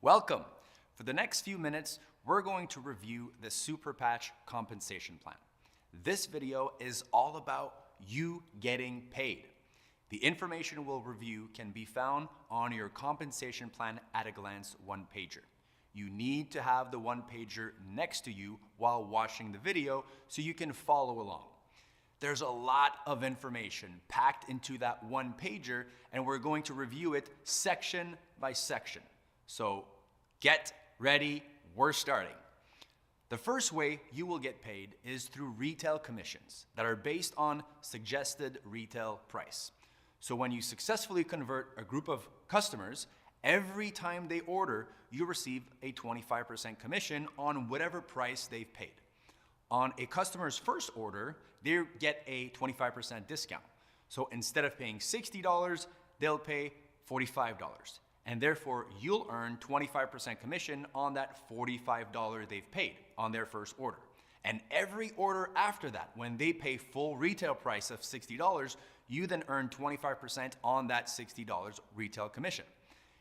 Welcome. For the next few minutes, we're going to review the Super Patch compensation plan. This video is all about you getting paid. The information we'll review can be found on your compensation plan at a glance one-pager. You need to have the one-pager next to you while watching the video so you can follow along. There's a lot of information packed into that one-pager, and we're going to review it section by section. So get ready, we're starting. The first way you will get paid is through retail commissions that are based on suggested retail price. So when you successfully convert a group of customers, every time they order, you receive a 25% commission on whatever price they've paid. On a customer's first order, they get a 25% discount. So instead of paying $60, they'll pay $45. And therefore, you'll earn 25% commission on that $45 they've paid on their first order. And every order after that, when they pay full retail price of $60, you then earn 25% on that $60 retail commission.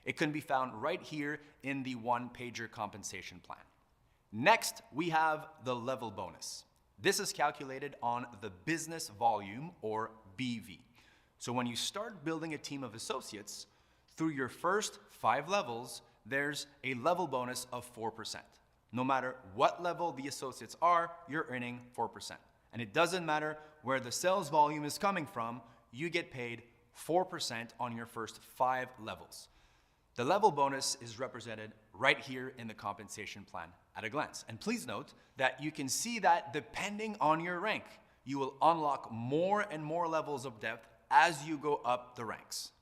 It can be found right here in the one-pager compensation plan. Next, we have the level bonus. This is calculated on the business volume, or BV. So when you start building a team of associates, through your first 5 levels, there's a level bonus of 4%. No matter what level the associates are, you're earning 4%. And it doesn't matter where the sales volume is coming from, you get paid 4% on your first 5 levels. The level bonus is represented right here in the compensation plan at a glance. And please note that you can see that depending on your rank, you will unlock more and more levels of depth as you go up the ranks.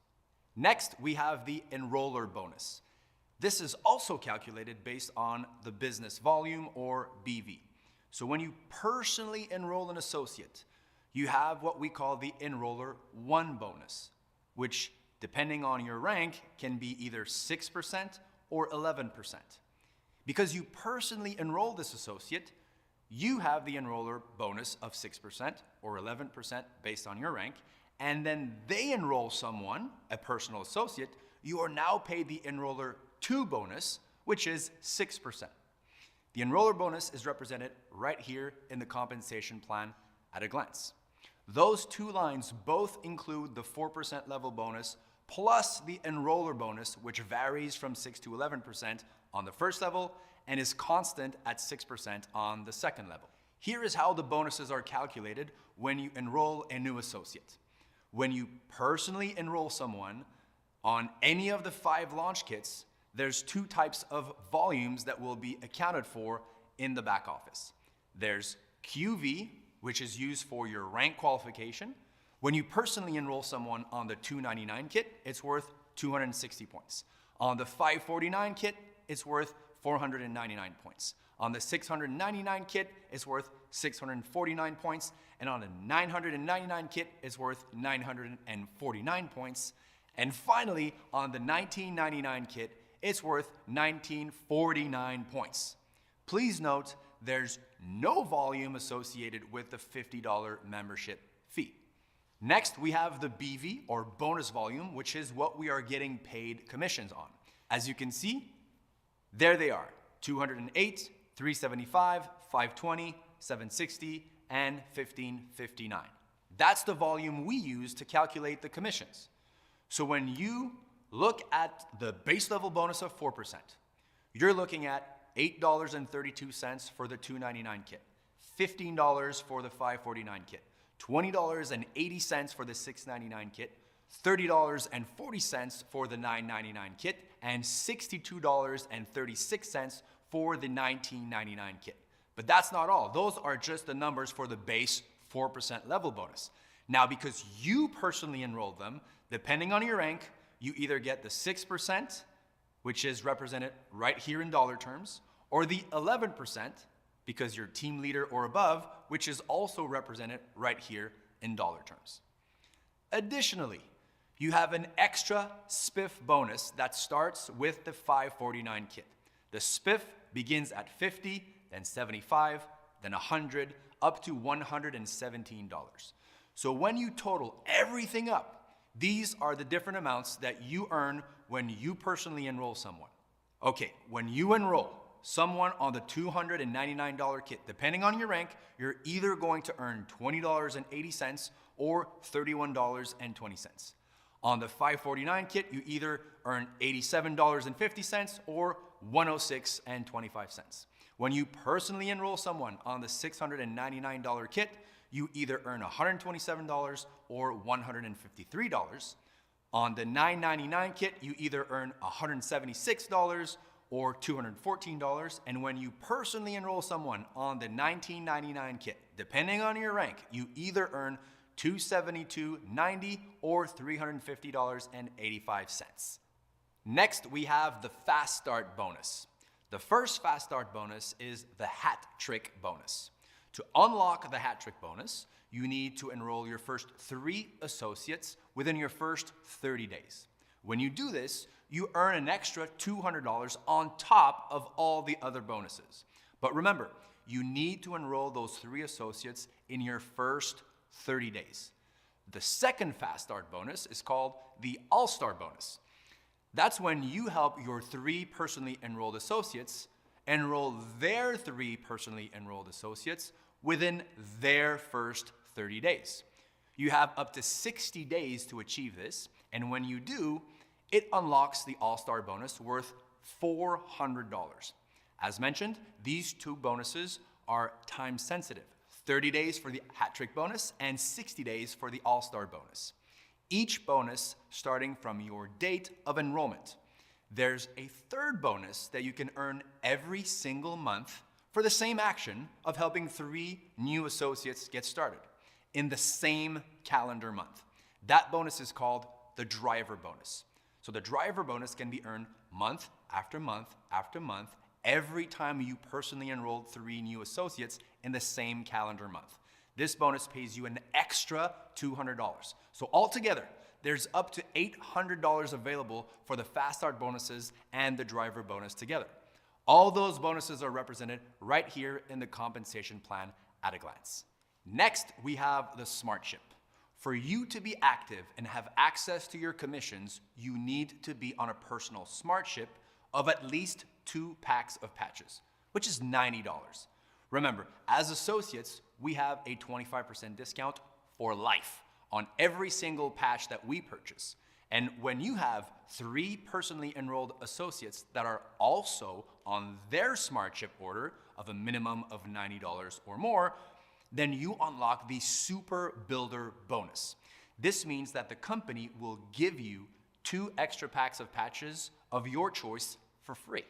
Next, we have the enroller bonus. This is also calculated based on the business volume, or BV. So when you personally enroll an associate, you have what we call the enroller 1 bonus, which depending on your rank can be either 6% or 11%. Because you personally enroll this associate, you have the enroller bonus of 6% or 11% based on your rank, and then they enroll someone, a personal associate, you are now paid the enroller 2 bonus, which is 6%. The enroller bonus is represented right here in the compensation plan at a glance. Those 2 lines both include the 4% level bonus plus the enroller bonus, which varies from 6 to 11% on the first level and is constant at 6% on the second level. Here is how the bonuses are calculated when you enroll a new associate. When you personally enroll someone on any of the 5 launch kits, there's 2 types of volumes that will be accounted for in the back office. There's QV, which is used for your rank qualification. When you personally enroll someone on the 299 kit, it's worth 260 points. On the 549 kit, it's worth 499 points. On the 699 kit, it's worth 649 points. And on the 999 kit, it's worth 949 points. And finally, on the 1999 kit, it's worth 1949 points. Please note, there's no volume associated with the $50 membership fee. Next, we have the BV, or bonus volume, which is what we are getting paid commissions on. As you can see, there they are, 208, 375, 520, 760, and 1559. That's the volume we use to calculate the commissions. So when you look at the base level bonus of 4%, you're looking at $8.32 for the 299 kit, $15 for the 549 kit, $20.80 for the 699 kit, $30.40 for the 999 kit, and $62.36 for the 1999 kit. But that's not all. Those are just the numbers for the base 4% level bonus. Now, because you personally enrolled them, depending on your rank, you either get the 6%, which is represented right here in dollar terms, or the 11%, because you're team leader or above, which is also represented right here in dollar terms. Additionally, you have an extra spiff bonus that starts with the 549 kit. The spiff begins at $50, then $75, then $100, up to $117. So when you total everything up, these are the different amounts that you earn when you personally enroll someone. Okay, when you enroll someone on the $299 kit, depending on your rank, you're either going to earn $20.80 or $31.20. On the 549 kit, you either earn $87.50 or $106.25. When you personally enroll someone on the $699 kit, you either earn $127 or $153. On the $999 kit, you either earn $176 or $214. And when you personally enroll someone on the $1999 kit, depending on your rank, you either earn $272.90 or $350.85. Next, we have the Fast Start bonus. The first Fast Start bonus is the Hat Trick bonus. To unlock the Hat Trick bonus, you need to enroll your first 3 associates within your first 30 days. When you do this, you earn an extra $200 on top of all the other bonuses. But remember, you need to enroll those 3 associates in your first 30 days. The second Fast Start bonus is called the All-Star bonus. That's when you help your 3 personally enrolled associates enroll their 3 personally enrolled associates within their first 30 days. You have up to 60 days to achieve this, and when you do, it unlocks the All-Star bonus worth $400. As mentioned, these 2 bonuses are time sensitive. 30 days for the Hat Trick bonus and 60 days for the All-Star bonus. Each bonus starting from your date of enrollment. There's a third bonus that you can earn every single month for the same action of helping 3 new associates get started in the same calendar month. That bonus is called the driver bonus. So the driver bonus can be earned month after month after month every time you personally enrolled 3 new associates in the same calendar month. This bonus pays you an extra $200. So altogether, there's up to $800 available for the Fast Start bonuses and the driver bonus together. All those bonuses are represented right here in the compensation plan at a glance. Next, we have the Smartship. For you to be active and have access to your commissions, you need to be on a personal Smartship of at least 2 packs of patches, which is $90. Remember, as associates, we have a 25% discount for life on every single patch that we purchase. And when you have 3 personally enrolled associates that are also on their Smartship order of a minimum of $90 or more, then you unlock the Super Builder bonus. This means that the company will give you 2 extra packs of patches of your choice for free.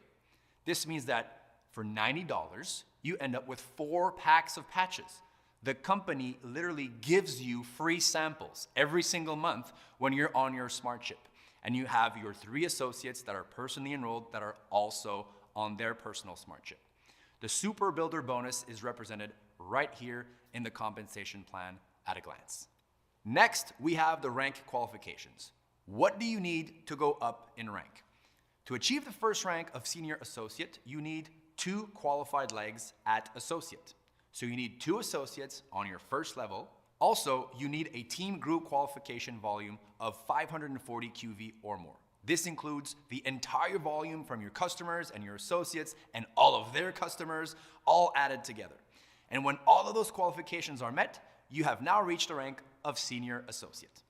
This means that for $90, you end up with 4 packs of patches. The company literally gives you free samples every single month when you're on your Smartship. And you have your 3 associates that are personally enrolled that are also on their personal Smartship. The Super Builder bonus is represented right here in the compensation plan at a glance. Next, we have the rank qualifications. What do you need to go up in rank? To achieve the first rank of senior associate, you need 2 qualified legs at associate. So you need 2 associates on your first level. Also, you need a team group qualification volume of 540 QV or more. This includes the entire volume from your customers and your associates and all of their customers, all added together. And when all of those qualifications are met, you have now reached the rank of senior associate.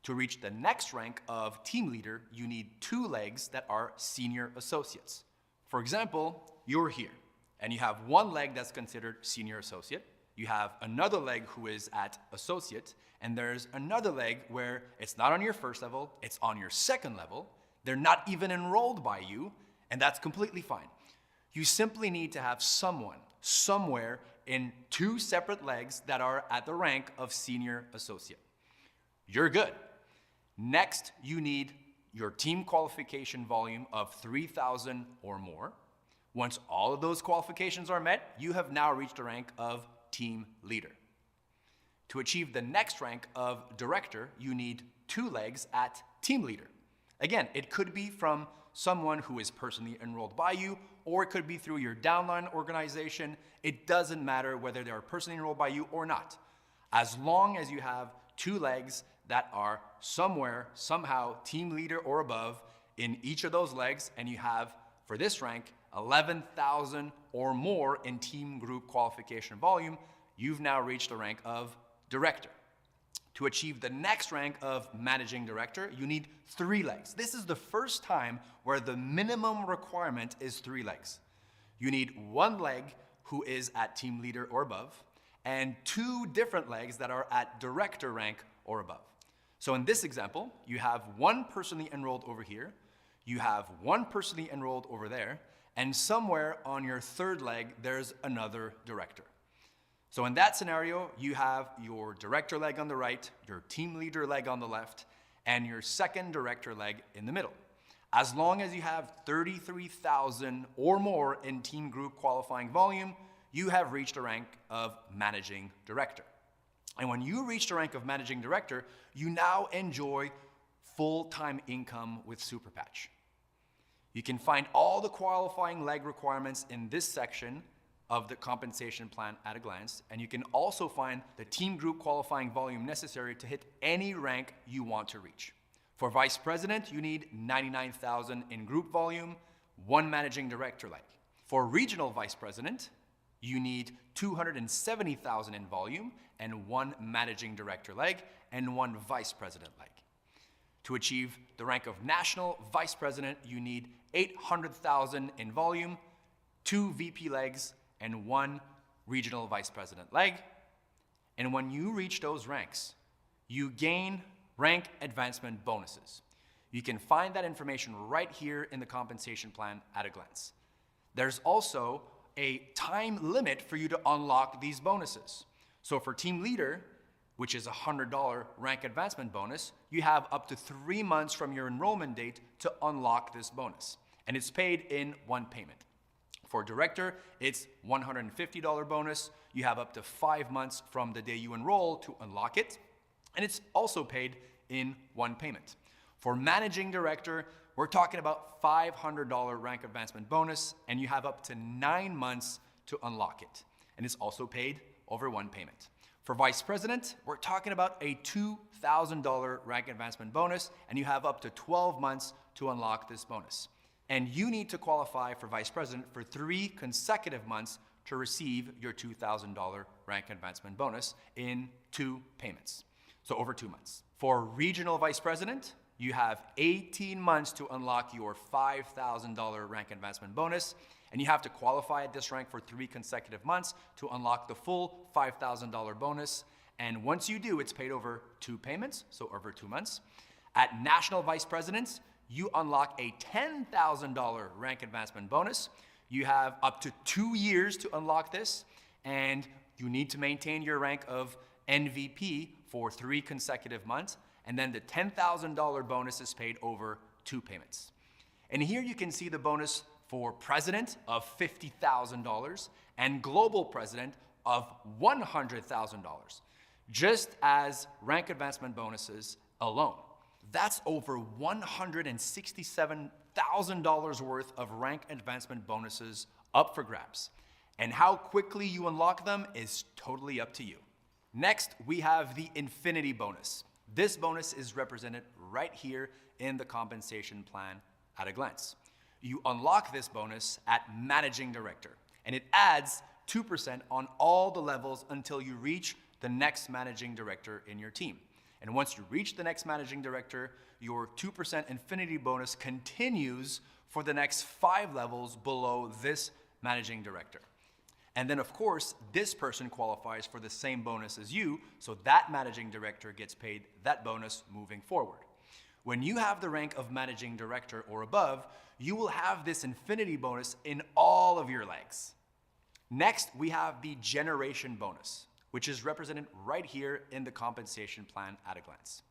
To reach the next rank of team leader, you need 2 legs that are senior associates. For example, you're here, and you have 1 leg that's considered senior associate. You have another leg who is at associate, and there's another leg where it's not on your first level, it's on your second level. They're not even enrolled by you, and that's completely fine. You simply need to have someone, somewhere in 2 separate legs that are at the rank of senior associate. You're good. Next, you need your team qualification volume of 3,000 or more. Once all of those qualifications are met, you have now reached the rank of team leader. To achieve the next rank of director, you need 2 legs at team leader. Again, it could be from someone who is personally enrolled by you, or it could be through your downline organization. It doesn't matter whether they are personally enrolled by you or not. As long as you have 2 legs that are somewhere, somehow, team leader or above in each of those legs, and you have For this rank, 11,000 or more in team group qualification volume, you've now reached the rank of director. To achieve the next rank of managing director, you need 3 legs. This is the first time where the minimum requirement is 3 legs. You need 1 leg who is at team leader or above, and 2 different legs that are at director rank or above. So in this example, you have 1 personally enrolled over here, you have 1 personally enrolled over there, and somewhere on your 3rd leg, there's another director. So in that scenario, you have your director leg on the right, your team leader leg on the left, and your 2nd director leg in the middle. As long as you have 33,000 or more in team group qualifying volume, you have reached the rank of managing director. And when you reach the rank of managing director, you now enjoy full-time income with SuperPatch. You can find all the qualifying leg requirements in this section of the compensation plan at a glance, and you can also find the team group qualifying volume necessary to hit any rank you want to reach. For vice president, you need 99,000 in group volume, 1 managing director leg. For regional vice president, you need 270,000 in volume and 1 managing director leg and 1 vice president leg. To achieve the rank of national vice president, you need 800,000 in volume, 2 VP legs, and 1 regional vice president leg. And when you reach those ranks, you gain rank advancement bonuses. You can find that information right here in the compensation plan at a glance. There's also a time limit for you to unlock these bonuses. So for team leader, which is a $100 rank advancement bonus, you have up to 3 months from your enrollment date to unlock this bonus. And it's paid in 1 payment. For director, it's $150 bonus. You have up to 5 months from the day you enroll to unlock it. And it's also paid in 1 payment. For managing director, we're talking about $500 rank advancement bonus, and you have up to 9 months to unlock it. And it's also paid over 1 payment. For vice president, we're talking about a $2,000 rank advancement bonus, and you have up to 12 months to unlock this bonus. And you need to qualify for vice president for 3 consecutive months to receive your $2,000 rank advancement bonus in 2 payments. So over 2 months. For regional vice president, you have 18 months to unlock your $5,000 rank advancement bonus, and you have to qualify at this rank for 3 consecutive months to unlock the full $5,000 bonus. And once you do, it's paid over 2 payments, so over 2 months. At national vice presidents, you unlock a $10,000 rank advancement bonus. You have up to 2 years to unlock this, and you need to maintain your rank of NVP for 3 consecutive months, and then the $10,000 bonus is paid over 2 payments. And here you can see the bonus for president of $50,000 and global president of $100,000, just as rank advancement bonuses alone. That's over $167,000 worth of rank advancement bonuses up for grabs. And how quickly you unlock them is totally up to you. Next, we have the infinity bonus. This bonus is represented right here in the compensation plan at a glance. You unlock this bonus at managing director, and it adds 2% on all the levels until you reach the next managing director in your team. And once you reach the next managing director, your 2% infinity bonus continues for the next 5 levels below this managing director. And then, of course, this person qualifies for the same bonus as you, so that managing director gets paid that bonus moving forward. When you have the rank of managing director or above, you will have this infinity bonus in all of your legs. Next, we have the generation bonus, which is represented right here in the compensation plan at a glance.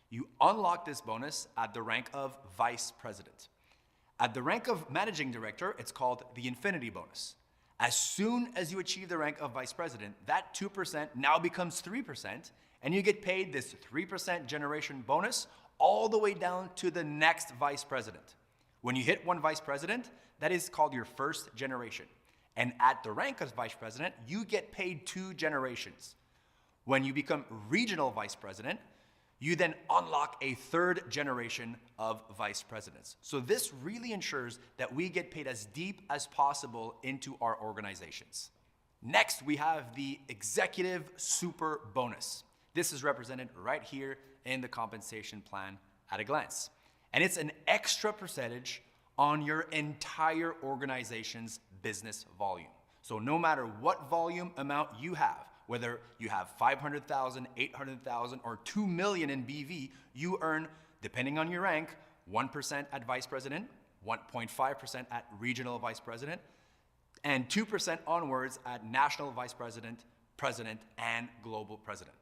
You unlock this bonus at the rank of vice president. At the rank of managing director, it's called the infinity bonus. As soon as you achieve the rank of vice president, that 2% now becomes 3%, and you get paid this 3% generation bonus all the way down to the next vice president. When you hit 1 vice president, that is called your first generation. And at the rank of vice president, you get paid 2 generations. When you become regional vice president, You then unlock a third generation of vice presidents. So this really ensures that we get paid as deep as possible into our organizations. Next, we have the executive super bonus. This is represented right here in the compensation plan at a glance. And it's an extra percentage on your entire organization's business volume. So no matter what volume amount you have, whether you have 500,000, 800,000, or 2 million in BV, you earn, depending on your rank, 1% at vice president, 1.5% at regional vice president, and 2% onwards at national vice president, president, and global president.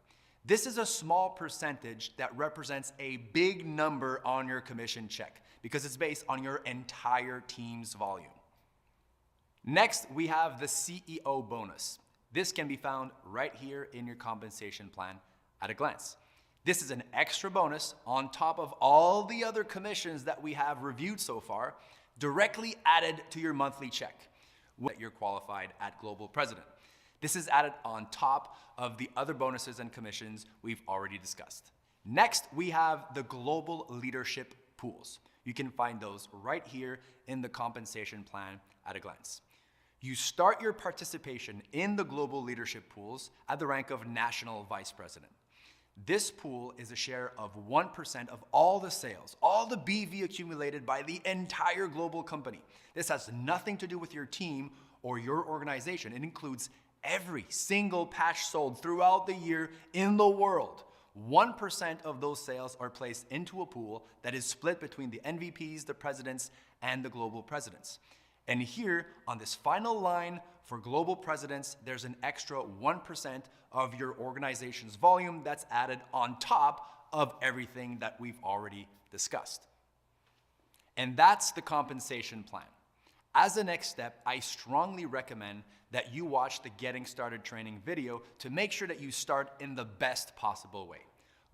This is a small percentage that represents a big number on your commission check because it's based on your entire team's volume. Next, we have the CEO bonus. This can be found right here in your compensation plan at a glance. This is an extra bonus on top of all the other commissions that we have reviewed so far, directly added to your monthly check when you're qualified at Global President. This is added on top of the other bonuses and commissions we've already discussed. Next, we have the Global Leadership Pools. You can find those right here in the compensation plan at a glance. You start your participation in the Global Leadership Pools at the rank of National Vice President. This pool is a share of 1% of all the sales, all the BV accumulated by the entire global company. This has nothing to do with your team or your organization. It includes every single patch sold throughout the year in the world. 1% of those sales are placed into a pool that is split between the NVPs, the presidents, and the global presidents. And here, on this final line for global presidents, there's an extra 1% of your organization's volume that's added on top of everything that we've already discussed. And that's the compensation plan. As a next step, I strongly recommend that you watch the Getting Started training video to make sure that you start in the best possible way.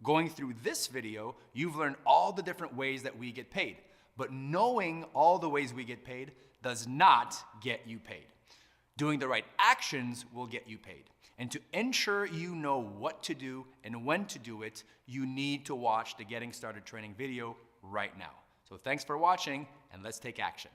Going through this video, you've learned all the different ways that we get paid, but knowing all the ways we get paid does not get you paid. Doing the right actions will get you paid. And to ensure you know what to do and when to do it, you need to watch the Getting Started training video right now. So thanks for watching, and let's take action.